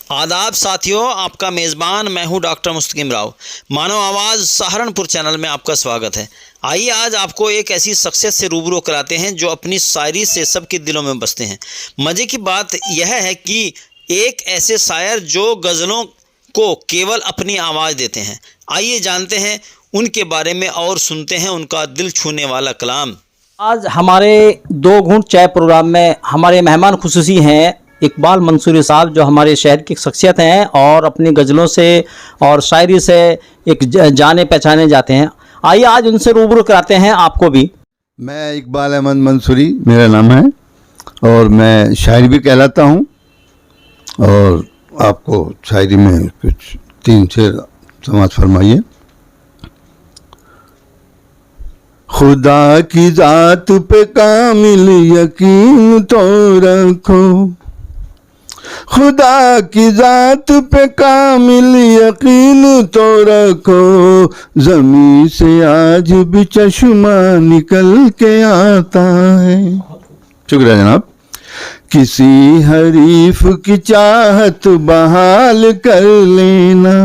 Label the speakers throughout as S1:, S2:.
S1: आदाब साथियों, आपका मेज़बान मैं हूं डॉक्टर मुस्तकीम राव। मानव आवाज़ सहारनपुर चैनल में आपका स्वागत है। आइए आज आपको एक ऐसी शख्सियत से रूबरू कराते हैं जो अपनी शायरी से सबके दिलों में बसते हैं। मज़े की बात यह है कि एक ऐसे शायर जो गज़लों को केवल अपनी आवाज़ देते हैं। आइए जानते हैं उनके बारे में और सुनते हैं उनका दिल छूने वाला कलाम।
S2: आज हमारे दो घूंट चाय प्रोग्राम में हमारे मेहमान खुसूसी हैं इकबाल मंसूरी साहब, जो हमारे शहर की शख्सियत हैं और अपनी गज़लों से और शायरी से एक जाने पहचाने जाते हैं। आइए आज उनसे रूबरू कराते हैं आपको भी।
S3: मैं इकबाल अहमद मंसूरी मेरा नाम है और मैं शायर भी कहलाता हूँ और आपको शायरी में कुछ 3 शेर समाज फरमाइए। खुदा की ज़ात पे कामिल यकीन तो रखो, खुदा की ज़ात पे कामिल यकीन तो रखो, ज़मीं से आज भी चश्मा निकल के आता है। शुक्रिया जनाब। किसी हरीफ की चाहत बहाल कर लेना,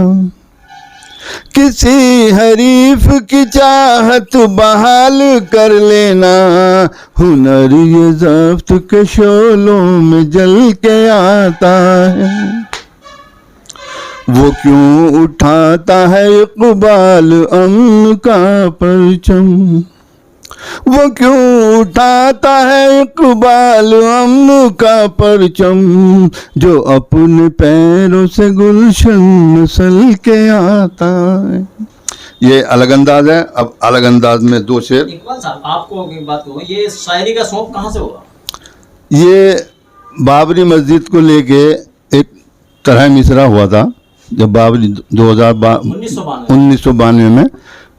S3: किसी हरीफ की चाहत बहाल कर लेना, हुनर ये ज़ब्त के शोलों में जल के आता है। वो क्यों उठाता है इकबाल अमन का परचम, वो क्यों उठाता है इकबाल अमन का परचम, जो अपने पैरों से गुलशन नस्ल के आता है। ये अलग अंदाज है। अब अलग अंदाज में 2 शेर।
S2: इकबाल साहब, आपको एक बात कहूँ, ये शायरी का शौक कहाँ से हुआ?
S3: ये बाबरी मस्जिद को लेके एक तरह मिसरा हुआ था जब बाबरी 1992 में,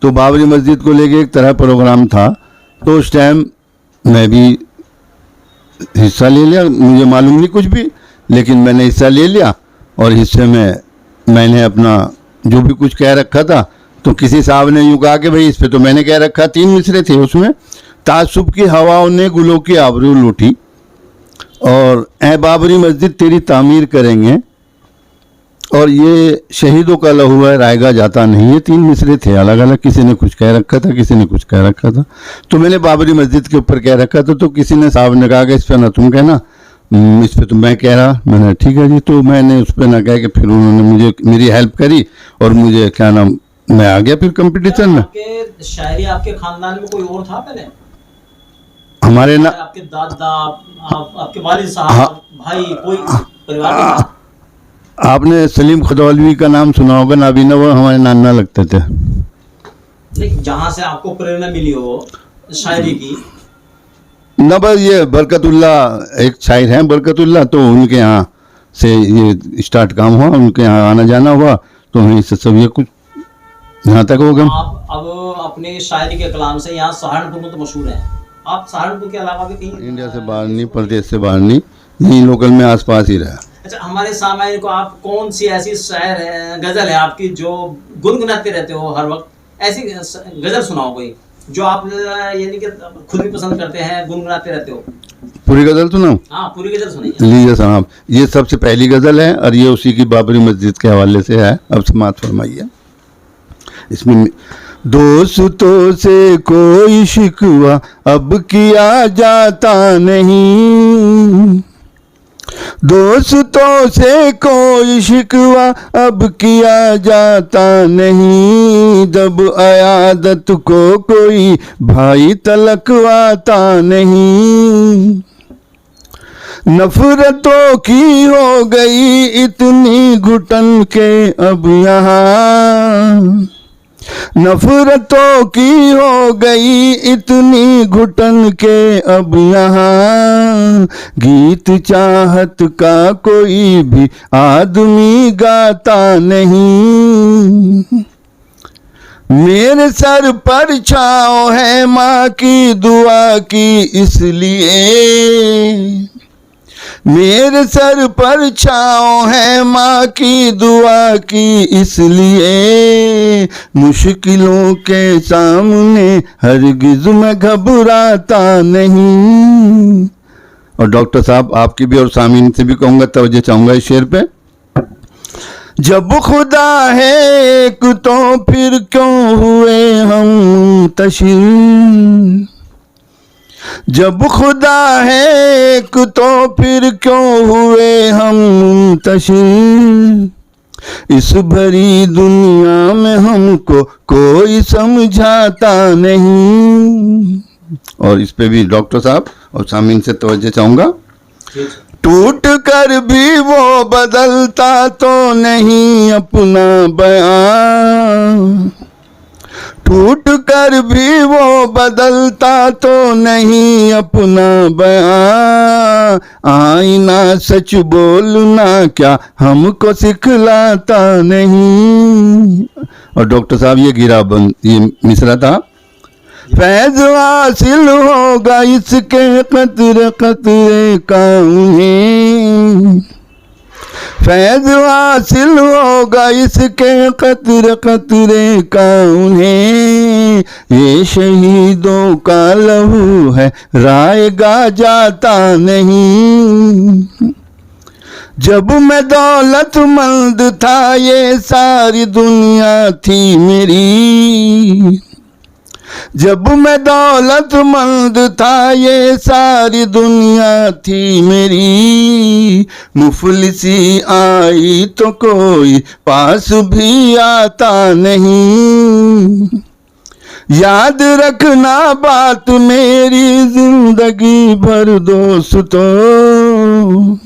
S3: तो बाबरी मस्जिद को लेके एक तरह प्रोग्राम था। तो उस टाइम मैं भी हिस्सा ले लिया, मुझे मालूम नहीं कुछ भी, लेकिन मैंने हिस्सा ले लिया और हिस्से में मैंने अपना जो भी कुछ कह रखा था, तो किसी साहब ने यूँ कहा कि भाई इस पे तो मैंने कह रखा। 3 मिसरे थे उसमें। तासुब की हवाओं ने गुलों की आबरू लूटी और ए बाबरी मस्जिद तेरी तामीर करेंगे, और ये शहीदों का लहू है रायगा जाता नहीं। ये 3 मिसरे थे अलग अलग, किसी ने कुछ कह रखा था, किसी ने कुछ कह रखा था। तो मैंने बाबरी मस्जिद के ऊपर कह रखा था, तो किसी ने साहब ने कहा कि इस पर ना तुम कहना, इस पर तो मैं कह रहा। मैंने ठीक है जी। तो मैंने उस पर ना कह के फिर उन्होंने मुझे मेरी हेल्प करी और मुझे क्या नाम, मैं आ गया फिर कंपटीशन में।
S2: आपके शायरी आपके खानदान में कोई और था पहले?
S3: हमारे ना
S2: आपके दादा, आपके वालिद साहब, भाई, कोई परिवार में?
S3: आपने सलीम खदौलवी का नाम सुना होगा, नाबीना, वो हमारे नाना लगते थे।
S2: नहीं, जहाँ से आपको प्रेरणा मिली हो शायरी की?
S3: न बस ये बरकतुल्ला एक शायर हैं बरकतुल्ला, तो उनके यहाँ से ये स्टार्ट काम हुआ, उनके यहाँ आना जाना हुआ, तो वहीं से सब ये कुछ यहाँ तक हो गया।
S2: आप अब अपने शायरी के कलाम से यहाँ सहारनपुर में तो मशहूर हैं। आप सहारनपुर के अलावा भी कहीं?
S3: इंडिया से बाहर नहीं, प्रदेश से बाहर नहीं, यहीं लोकल में आसपास ही रहा।
S2: अच्छा, हमारे सामान्य को आप कौन सी ऐसी शायर है, गजल है आपकी जो गुनगुनाते रहते हो हर वक्त? ऐसी गजल सुनाओ कोई जो आप यानी कि खुद भी पसंद करते हैं, गुनगुनाते रहते हो।
S3: पूरी गजल सुनाऊं?
S2: हाँ, पूरी गजल सुनाइए।
S3: लीजिए साहब, ये सबसे पहली गजल है और ये उसी की बाबरी मस्जिद के हवाले से है। अब समात फरमाइए। इसमें दोस्तों से कोई शिकवा अब किया जाता नहीं, दोस्तों से कोई शिकवा अब किया जाता नहीं, जब अयादत को कोई भाई तलकवाता नहीं। नफरतों की हो गई इतनी घुटन के अब यहाँ, नफरतों की हो गई इतनी घुटन के अब यहाँ, गीत चाहत का कोई भी आदमी गाता नहीं। मेरे सर पर छाँव है माँ की दुआ की इसलिए, मेरे सर पर छाँव है माँ की दुआ की इसलिए, मुश्किलों के सामने हरगिज़ मैं घबराता नहीं। और डॉक्टर साहब आपकी भी और सामीन से भी कहूँगा, तवज्जो चाहूँगा इस शेर पे। जब खुदा है एक तो फिर क्यों हुए हम मुंतशिर, जब खुदा है एक तो फिर क्यों हुए हम मुंतशिर, इस भरी दुनिया में हमको कोई समझाता नहीं। और इस पे भी डॉक्टर साहब और सामीन से तवज्जो चाहूँगा। टूट कर भी वो बदलता तो नहीं अपना बयान, टूट कर भी वो बदलता तो नहीं अपना बयान, आईना सच बोलना क्या हमको सिखलाता नहीं। और डॉक्टर साहब ये गिराबंद ये मिसरा था, फैज हासिल होगा इसके कतरे कतरे का उन्हें, फैज हासिल होगा इसके कतरे कतरे का उन्हें, ये शहीदों का लहू है रायगा जाता नहीं। जब मैं दौलतमंद था ये सारी दुनिया थी मेरी, जब मैं दौलतमंद था ये सारी दुनिया थी मेरी, मुफलिसी आई तो कोई पास भी आता नहीं। याद रखना बात मेरी जिंदगी भर दोस्तों,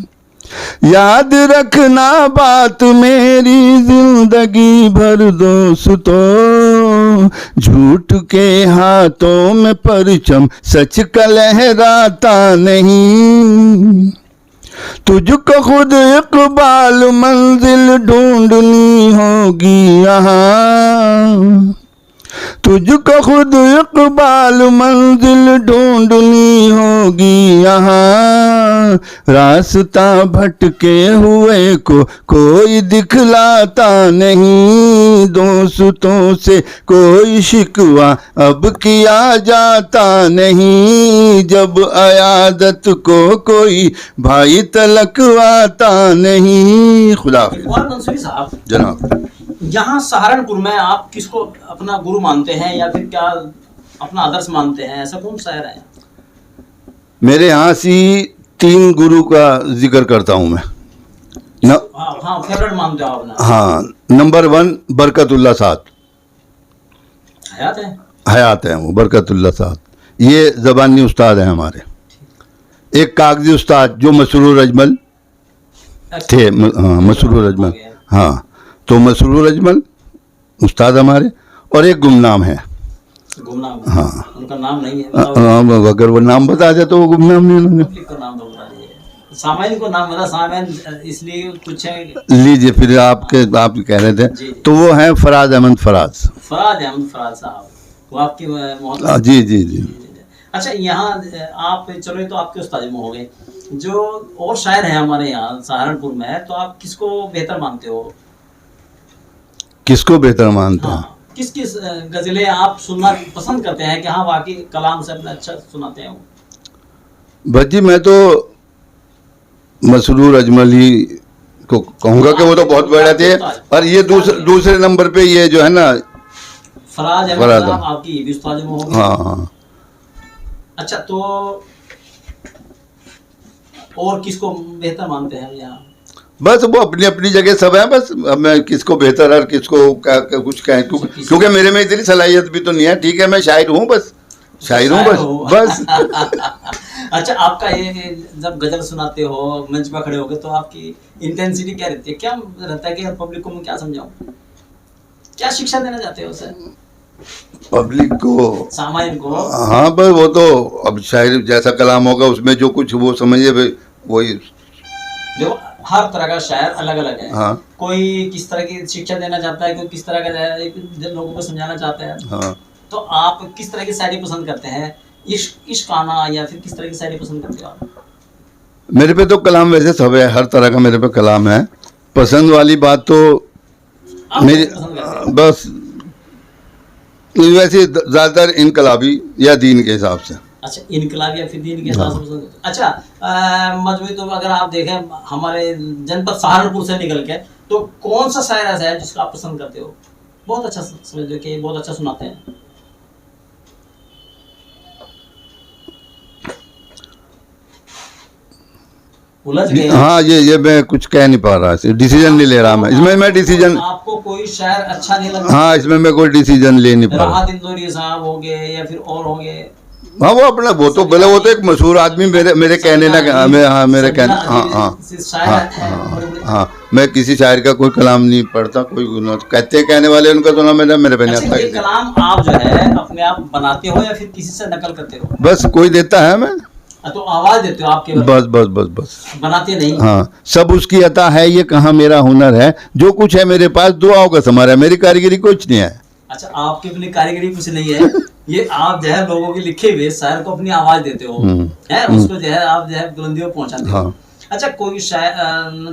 S3: याद रखना बात मेरी जिंदगी भर दोस्तों, झूठ के हाथों में परचम सच का लहराता नहीं। तुझको खुद इकबाल मंजिल ढूंढनी होगी यहाँ, तुझको खुद इकबाल मंजिल ढूंढनी होगी यहाँ, रास्ता भटके हुए को कोई दिखलाता नहीं। दोस्तों से कोई शिकवा अब किया जाता नहीं, जब अयादत को कोई भाई तलकवाता नहीं। खुदा
S2: इकबाल मंसूरी साहब,
S3: जनाब,
S2: यहाँ सहारनपुर में आप किसको अपना गुरु मानते हैं या फिर क्या अपना आदर्श मानते हैं? ऐसा कौन शायर है?
S3: मेरे यहाँ से 3 गुरु का जिक्र करता हूँ मैं।
S2: हाँ, फेवरेट मानते हो अपना?
S3: हाँ, नंबर 1 बरकतुल्लाह साहब,
S2: हयात है?
S3: हयात है वो बरकतुल्लाह साहब, ये ज़बानी उस्ताद हैं हमारे। एक कागजी उस्ताद जो मसरूर अजमल थे, हाँ मसरूर अजमल, हाँ तो मसरूर अजमल उस्ताद हमारे, और एक गुमनाम है।
S2: गुमनाम?
S3: हाँ,
S2: उनका नाम नहीं है?
S3: अगर वो नाम बता दे तो वो गुमनाम नहीं होंगे।
S2: नाम तो बता दीजिए। सामाइन को नाम बता, सामाइन इसलिए पूछे।
S3: लीजिए फिर आप कह रहे थे
S2: जी।
S3: तो वो हैं फराज अहमद फराज।
S2: फराज अहमद फराज साहब, वो आपकी मोहब्बत?
S3: जी जी जी।
S2: अच्छा, यहाँ आप चलो, ये तो आपके उस्ताद में हो गए, जो और शायर हैं हमारे यहाँ सहारनपुर में, तो आप किसको बेहतर मानते हो?
S3: किसको बेहतर मानते हैं?
S2: हाँ, किस किस गजलें आप सुनना पसंद करते हैं कि हाँ वाकई कलाम से अपने अच्छा सुनाते हैं?
S3: बस जी मैं तो मसरूर अजमल ही को कहूँगा कि वो तो बहुत बड़े थे, और ये दूसरे नंबर पे ये जो है ना
S2: फराज अहमद साहब, आपकी भी उस्ताद में हो गए।
S3: हाँ हाँ।
S2: अच्छा, तो और किसको बेहतर मानते हैं यहाँ?
S3: बस वो अपनी अपनी जगह सब है, बस अब मैं किसको बेहतर और किसको क्या कुछ कहें, क्योंकि मेरे में इतनी सलाहियत भी तो नहीं है। ठीक है, मैं शायर हूँ, बस शायर हूँ बस।
S2: अच्छा, आपका ये जब गजल सुनाते हो, मंच पर खड़े होगे, तो आपकी इंटेंसिटी क्या रहती है? क्या रहता है कि पब्लिक को मैं क्या समझाऊं? क्या शिक्षा देना चाहते हो उसे,
S3: पब्लिक को,
S2: सामान्य को?
S3: हाँ बस वो तो अब शायर जैसा कलाम होगा उसमें जो कुछ वो समझिए वही।
S2: जो हर तरह का शायर अलग अलग है।
S3: हाँ।
S2: कोई किस तरह की शिक्षा देना चाहता है, कोई किस तरह का लोगों को समझाना चाहता है।
S3: हाँ।
S2: तो आप किस तरह की शायरी पसंद करते हैं? इश्क आना या फिर किस तरह की शायरी पसंद करते हो आप?
S3: मेरे पे तो कलाम वैसे सब है, हर तरह का मेरे पे कलाम है। पसंद वाली बात तो मेरी बस वैसे ज़्यादातर इनकलाबी या दीन के हिसाब से।
S2: अच्छा, इनकलाबी या फिर दीन के हिसाब से पसंद करते हो। अच्छा, मजबूरी तो अगर आप देखें हमारे जनपद सहारनपुर से निकल के तो कौन सा शायर ऐसा है जिसको आप पसंद करते हो? बहुत अच्छा समझ लो कि बहुत अच्छा सुनाते हैं। उलझ गए?
S3: हाँ, ये मैं कुछ कह नहीं पा रहा, डिसीजन नहीं ले रहा मैं इसमें। मैं डिसीजन,
S2: आपको कोई शायर अच्छा नहीं लगता?
S3: हाँ, इसमें मैं कोई डिसीजन ले नहीं पा रहा।
S2: राहत इंदौरी साहब हो गए या फिर और हो गए?
S3: हाँ, वो अपना, वो तो बोले, वो तो एक मशहूर आदमी, मेरे कहने ना, हाँ, मेरे कहने, हाँ हाँ हाँ, मैं किसी शायर का कोई कलाम नहीं पढ़ता, कोई कहते हैं कहने वाले उनका सुना मैंने, मेरे पे नहीं
S2: अच्छा, ये
S3: आता।
S2: कलाम आप जो है अपने आप बनाते हो या फिर किसी से नकल करते हो?
S3: बस कोई देता है, मैं
S2: तो आवाज देते हो आपके?
S3: बस बस बस बस,
S2: बनाते नहीं?
S3: हाँ, सब उसकी अता है, ये कहाँ मेरा हुनर है, जो कुछ है मेरे पास दुआओं का समारा है, मेरी कारीगरी कुछ नहीं है।
S2: अच्छा, आपकी अपनी कारीगरी कुछ नहीं है, ये आप जो है लोगों के लिखे हुए शायर को अपनी आवाज देते हो, है उसको जो है आप जो है बुलंदियों पहुंचाते हो।
S3: हाँ।
S2: अच्छा, कोई शायर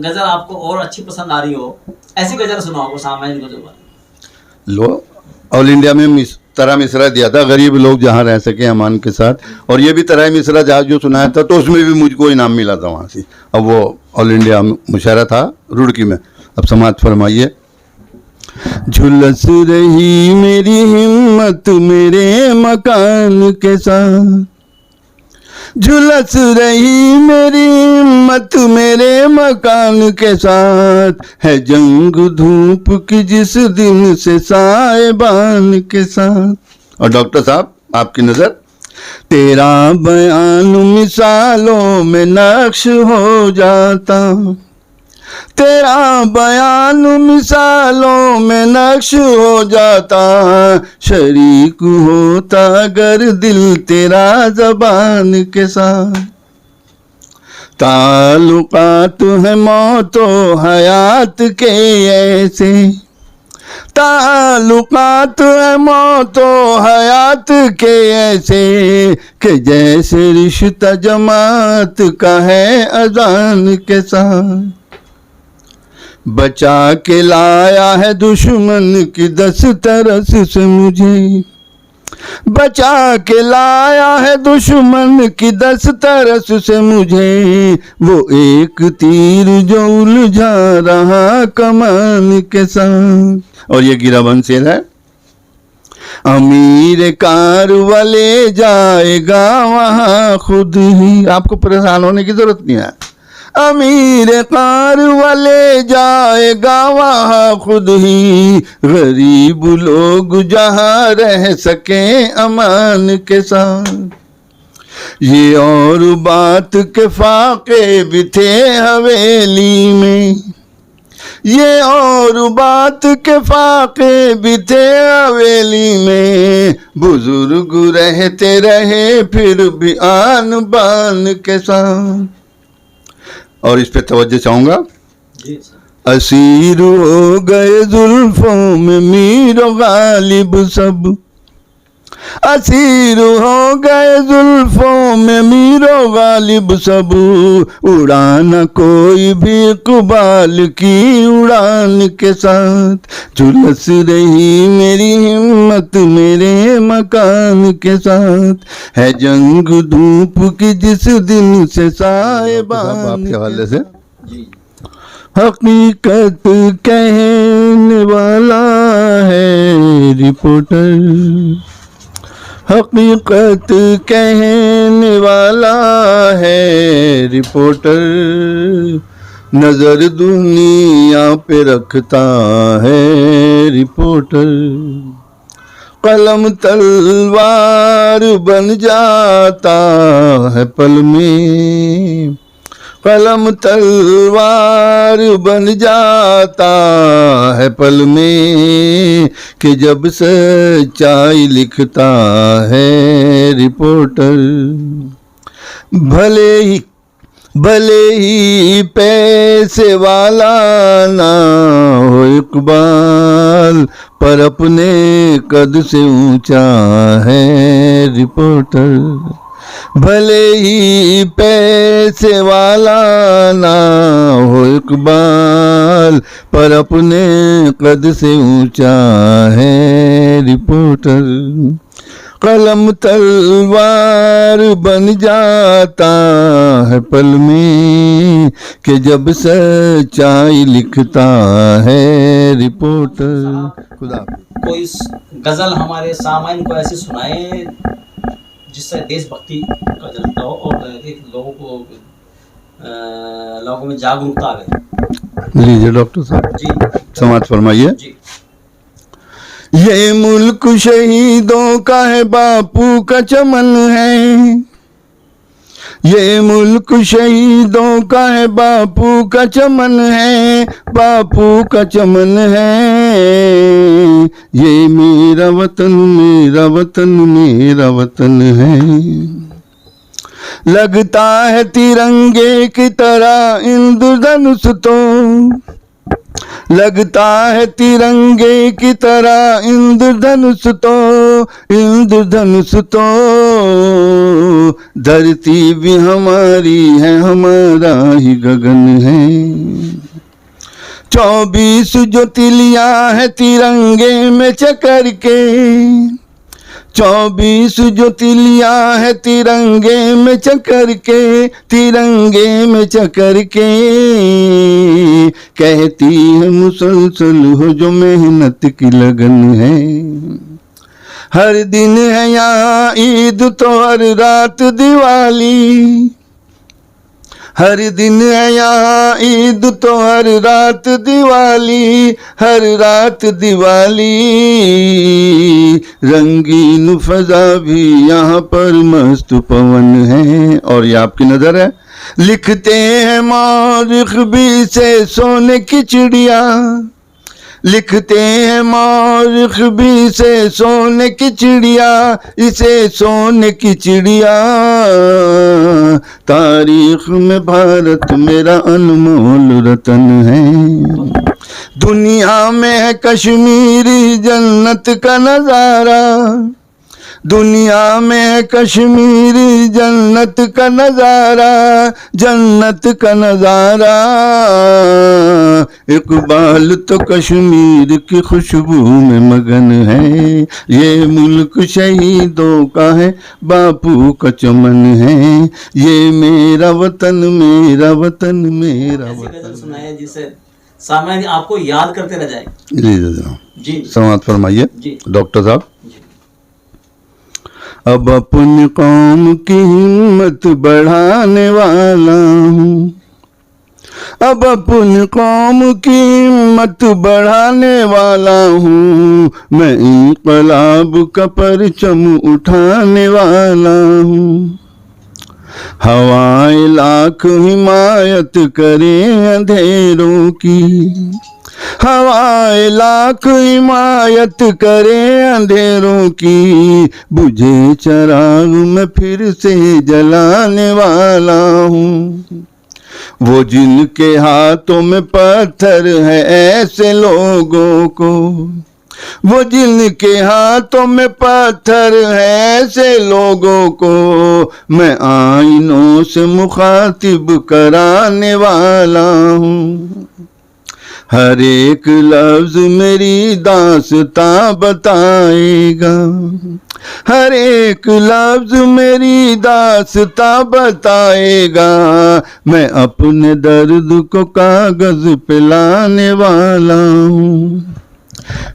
S2: गजल आपको और अच्छी पसंद आ रही हो, ऐसी गजल सुनाओ, सामान्य गजल वाली।
S3: लो, ऑल इंडिया में तरह मिसरा दिया था, गरीब लोग जहाँ रह सके अमान के साथ, और ये भी तरह मिसरा जहाँ जो सुनाया था, तो उसमें भी मुझको इनाम मिला था वहाँ से। अब वो ऑल इंडिया मुशायरा था रुड़की में। अब समाज फरमाइए। झुलस रही मेरी हिम्मत मेरे मकान के साथ, झुलस रही मेरी हिम्मत मेरे मकान के साथ, है जंग धूप की जिस दिन से साहिबान के साथ। और डॉक्टर साहब, आपकी नजर, तेरा बयान मिसालों में नक्श हो जाता, तेरा बयान मिसालों में नक्श हो जाता, शरीक होता अगर दिल तेरा ज़बान के साथ। ताल्लुकात है मौतो हयात के ऐसे, ताल्लुकात है मौतो हयात के ऐसे, कि जैसे रिश्ता जमात का है अजान के साथ। बचा के लाया है दुश्मन की दस्तरस से मुझे, बचा के लाया है दुश्मन की दस्तरस से मुझे, वो एक तीर जो उलझा रहा कमान के साथ। और ये गिरावन शेर है। अमीर कार वाले जाएगा वहाँ खुद ही, आपको परेशान होने की जरूरत नहीं है। अमीर कार वाले जाएगा वहाँ खुद ही, गरीब लोग जहाँ रह सके अमान के साथ। ये और बात के फाके भी थे हवेली में, ये और बात के फाके भी थे हवेली में, बुजुर्ग रहते रहे फिर भी आन बान के साथ। और इस पे तवज्जो चाहूँगा। असीर हो गए जुल्फों में मीर गालिब सब, असीर हो गए जुल्फों में मीरो गालिब सब, उड़ाना कोई भी इकबाल की उड़ान के साथ। झुलस रही मेरी हिम्मत मेरे मकान के साथ, है जंग धूप की जिस दिन से साहिबान। आपके हवाले से हकीकत कहने वाला है रिपोर्टर, हकीकत कहने वाला है रिपोर्टर, नजर दुनिया पे रखता है रिपोर्टर। कलम तलवार बन जाता है पल में, कलम तलवार बन जाता है पल में, कि जब सच्चाई लिखता है रिपोर्टर। भले ही पैसे वाला ना हो इकबाल, पर अपने कद से ऊंचा है रिपोर्टर। भले ही पैसे वाला ना हो इकबाल, पर अपने कद से ऊंचा है रिपोर्टर। कलम तलवार बन जाता है पल में, कि जब सच्चाई लिखता है रिपोर्टर। खुदा
S2: कोई गजल हमारे सामाइन को ऐसी सुनाए जिससे देशभक्ति का जलता हो और एक लोगों में जागरूकता आवे।
S3: लीजिए डॉक्टर साहब
S2: जी
S3: समाज फरमाइए।
S2: जी।
S3: ये मुल्क शहीदों का है, बापू का चमन है। ये मुल्क शहीदों का है, बापू का चमन है, बापू का चमन है। ये मेरा वतन, मेरा वतन, मेरा वतन है। लगता है तिरंगे की तरह इंद्रधनुष तो, लगता है तिरंगे की तरह इंद्रधनुष तो, इंद्रधनुष तो। धरती भी हमारी है, हमारा ही गगन है। 24 ज्योतिर्लियां है तिरंगे में चकर के, 24 ज्योतिर्लियां है तिरंगे में चकर के, तिरंगे में चकर के। कहती है मुसलसल हो जो मेहनत की लगन है। हर दिन है यहाँ ईद तो हर रात दिवाली, हर दिन है यहाँ ईद तो हर रात दिवाली, हर रात दिवाली। रंगीन फजा भी यहाँ पर मस्त पवन है। और ये आपकी नजर है, लिखते हैं मौरिख भी से सोने की चिड़िया, लिखते हैं मौरिख भी से सोने की चिड़िया, इसे सोने की चिड़िया। तारीख में भारत मेरा अनमोल रतन है। दुनिया में है कश्मीरी जन्नत का नजारा, दुनिया में है कश्मीरी जन्नत का नजारा, जन्नत का नजारा। इकबाल तो कश्मीर की खुशबू में मगन है। ये मुल्क शहीदों का है, बापू का चमन है। ये मेरा वतन, मेरा वतन, मेरा वतन।
S2: सुनाए जिसे सामान्य आपको याद करते रह जाए।
S3: जी समाज फरमाइए
S2: जी
S3: डॉक्टर साहब। अब अपनी कौम की हिम्मत बढ़ाने वाला हूँ, अब अपनी कौम की हिम्मत बढ़ाने वाला हूँ। मैं इंकलाब का परचम उठाने वाला हूँ। हवाएं लाख हिमायत करें अंधेरों की, हवाएं लाख हिमायत करें अंधेरों की। बुझे चिराग में फिर से जलाने वाला हूँ। वो जिनके हाथों में पत्थर है ऐसे लोगों को, वो जिनके हाथों में पत्थर है ऐसे लोगों को। मैं आईनों से मुखातिब कराने वाला हूँ। हर एक लफ्ज मेरी दास्तां बताएगा, हर एक लफ्ज मेरी दास्तां बताएगा। मैं अपने दर्द को कागज पे लाने वाला हूँ।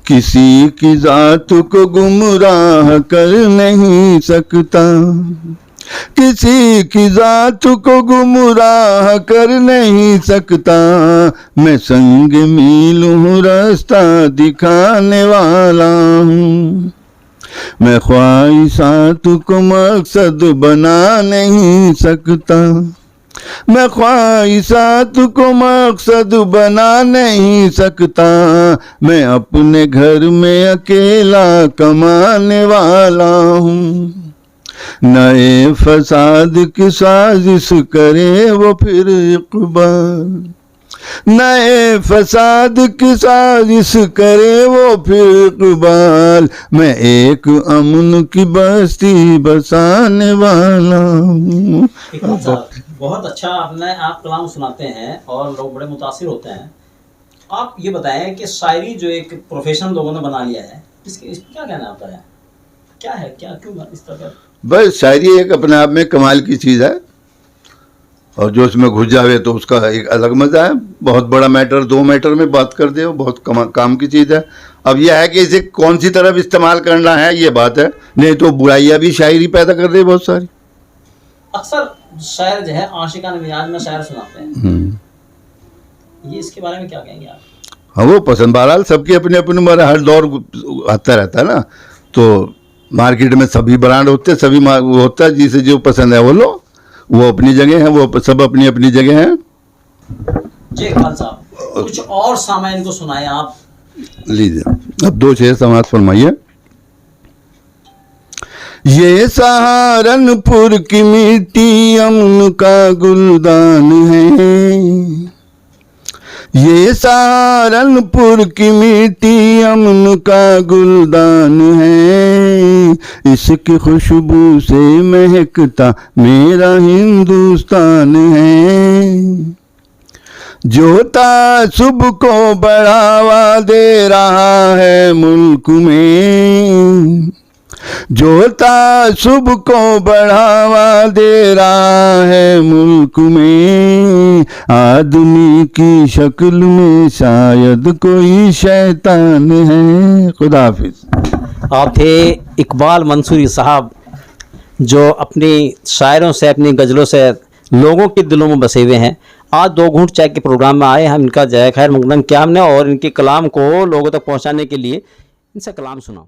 S3: किसी की जात को गुमराह कर नहीं सकता, किसी की जात को गुमराह कर नहीं सकता। मैं संग मील हूँ, रास्ता दिखाने वाला हूँ। मैं ख्वाहिशात को मकसद बना नहीं सकता, मैं ख्वाहिशात को मकसद बना नहीं सकता। मैं अपने घर में अकेला कमाने वाला हूँ। नए फसाद की साजिश करे वो फिर इकबाल, नए फसाद की साजिश करे वो फिर इकबाल। मैं एक अमन की बस्ती बसाने वाला हूँ।
S2: बहुत अच्छा आप कलाम सुनाते हैं और लोग बड़े मुतासिर होते हैं। आप ये बताएं कि शायरी जो एक प्रोफेशन लोगों ने बना लिया है, इस पर क्या कहना आता है? क्या है, क्या क्यों इस तरह?
S3: बस शायरी एक अपने आप में कमाल की चीज़ है, और जो उसमें घुस जावे तो उसका एक अलग मज़ा है। बहुत बड़ा मैटर 2 मैटर में बात कर दे, वो बहुत काम की चीज़ है। अब यह है कि इसे कौन सी तरफ इस्तेमाल करना है, ये बात है, नहीं तो बुराइयाँ भी शायरी पैदा कर दे बहुत सारी।
S2: अक्सर शायर जो है आशिकाना मिजाज में शायर सुनाते हैं, ये इसके बारे में क्या कहेंगे आप?
S3: हाँ, वो पसंद, बहरहाल सबकी अपनी अपनी उम्र, हर दौर आता रहता है ना, तो मार्केट में सभी ब्रांड होते हैं, सभी वो होता है, जिसे जो पसंद है वो लो, वो अपनी जगह है, वो सब अपनी अपनी जगह हैं।
S2: जी इकबाल साहब, कुछ और सामान्य को सुनाए आप।
S3: लीजिए अब 2 शेर समाज फरमाइए। ये सहारनपुर की मिट्टी अमन का गुलदान है, ये सहारनपुर की मिट्टी अमन का गुलदान है, इसकी खुशबू से महकता मेरा हिंदुस्तान है, जो तासुब को बढ़ावा दे रहा है मुल्क में, जो तासुब को बढ़ावा दे रहा है मुल्क में, आदमी की शक्ल में शायद कोई शैतान है। खुदा हाफिज।
S2: आप थे इकबाल मंसूरी साहब, जो अपनी शायरों से, अपनी गज़लों से लोगों के दिलों में बसे हुए हैं। आज 2 घूंट चाय के प्रोग्राम में आए, हम इनका जय खैर मकदम किया हमने, और इनके कलाम को लोगों तक पहुंचाने के लिए इनसे कलाम सुना।